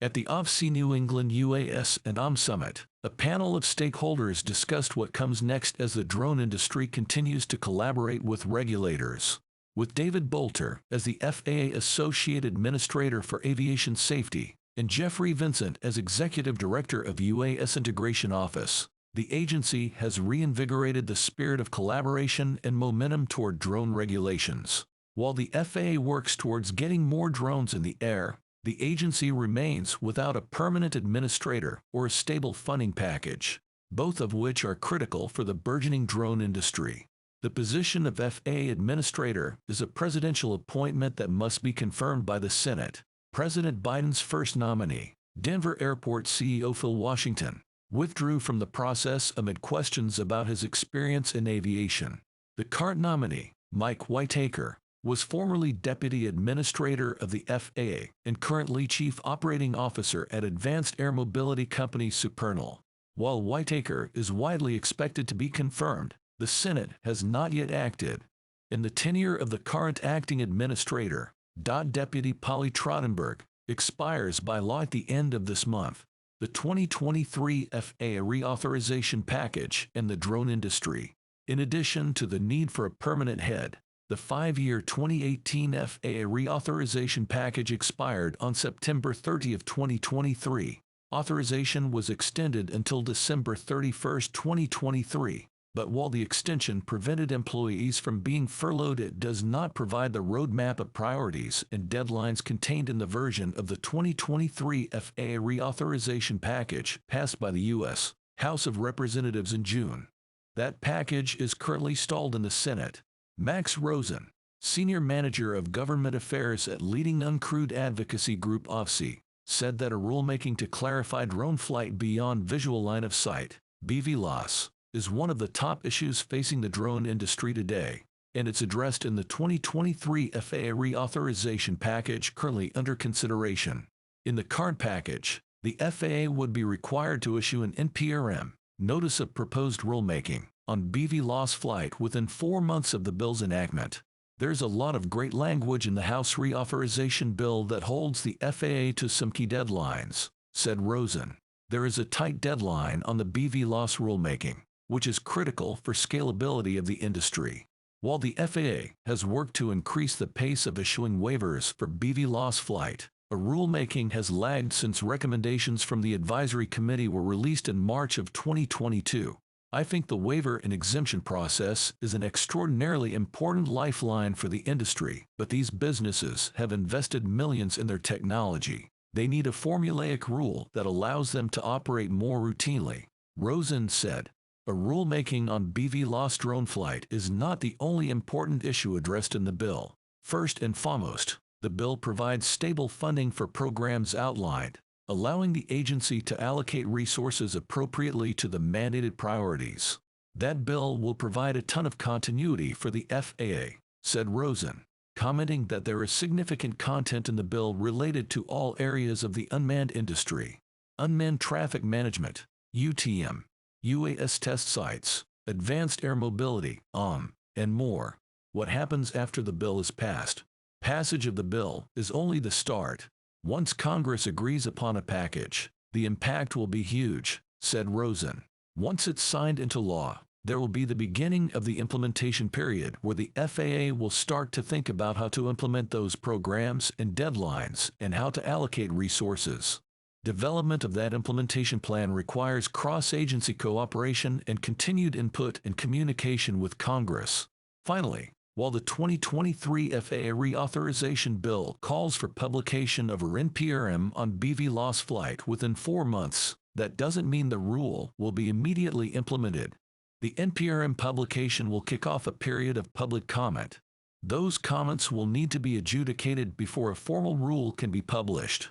At the OFC New England UAS and OM Summit, a panel of stakeholders discussed what comes next as the drone industry continues to collaborate with regulators. With David Boulter as the FAA Associate Administrator for Aviation Safety and Jeffrey Vincent as Executive Director of UAS Integration Office, the agency has reinvigorated the spirit of collaboration and momentum toward drone regulations. While the FAA works towards getting more drones in the air, the agency remains without a permanent administrator or a stable funding package, both of which are critical for the burgeoning drone industry. The position of FAA Administrator is a presidential appointment that must be confirmed by the Senate. President Biden's first nominee, Denver Airport CEO Phil Washington, withdrew from the process amid questions about his experience in aviation. The current nominee, Mike Whitaker, was formerly Deputy Administrator of the FAA and currently Chief Operating Officer at advanced air mobility company Supernal. While Whitaker is widely expected to be confirmed, the Senate has not yet acted. In the tenure of the current acting administrator, Deputy Polly Trottenberg, expires by law at the end of this month. The 2023 FAA Reauthorization Package and the drone industry. In addition to the need for a permanent head, the 5-year 2018 FAA Reauthorization Package expired on September 30, 2023. Authorization was extended until December 31, 2023, but while the extension prevented employees from being furloughed, it does not provide the roadmap of priorities and deadlines contained in the version of the 2023 FAA Reauthorization Package passed by the U.S. House of Representatives in June. That package is currently stalled in the Senate. Max Rosen, Senior Manager of Government Affairs at leading uncrewed advocacy group OFC, said that a rulemaking to clarify drone flight beyond visual line of sight, BVLOS, is one of the top issues facing the drone industry today, and it's addressed in the 2023 FAA Reauthorization Package currently under consideration. In the current package, the FAA would be required to issue an NPRM, Notice of Proposed Rulemaking, on BVLOS flight within 4 months of the bill's enactment. There's a lot of great language in the House Reauthorization Bill that holds the FAA to some key deadlines, said Rosen. There is a tight deadline on the BVLOS rulemaking, which is critical for scalability of the industry. While the FAA has worked to increase the pace of issuing waivers for BVLOS flight, a rulemaking has lagged since recommendations from the advisory committee were released in March of 2022. I think the waiver and exemption process is an extraordinarily important lifeline for the industry, but these businesses have invested millions in their technology. They need a formulaic rule that allows them to operate more routinely, Rosen said. A rulemaking on BVLOS drone flight is not the only important issue addressed in the bill. First and foremost, the bill provides stable funding for programs outlined, allowing the agency to allocate resources appropriately to the mandated priorities. That bill will provide a ton of continuity for the FAA, said Rosen, commenting that there is significant content in the bill related to all areas of the unmanned industry. Unmanned traffic management, UTM, UAS test sites, advanced air mobility, and more. What happens after the bill is passed? Passage of the bill is only the start. Once Congress agrees upon a package, the impact will be huge, said Rosen. Once it's signed into law, there will be the beginning of the implementation period where the FAA will start to think about how to implement those programs and deadlines and how to allocate resources. Development of that implementation plan requires cross-agency cooperation and continued input and communication with Congress. Finally, while the 2023 FAA Reauthorization Bill calls for publication of a NPRM on BVLOS flight within 4 months, that doesn't mean the rule will be immediately implemented. The NPRM publication will kick off a period of public comment. Those comments will need to be adjudicated before a formal rule can be published.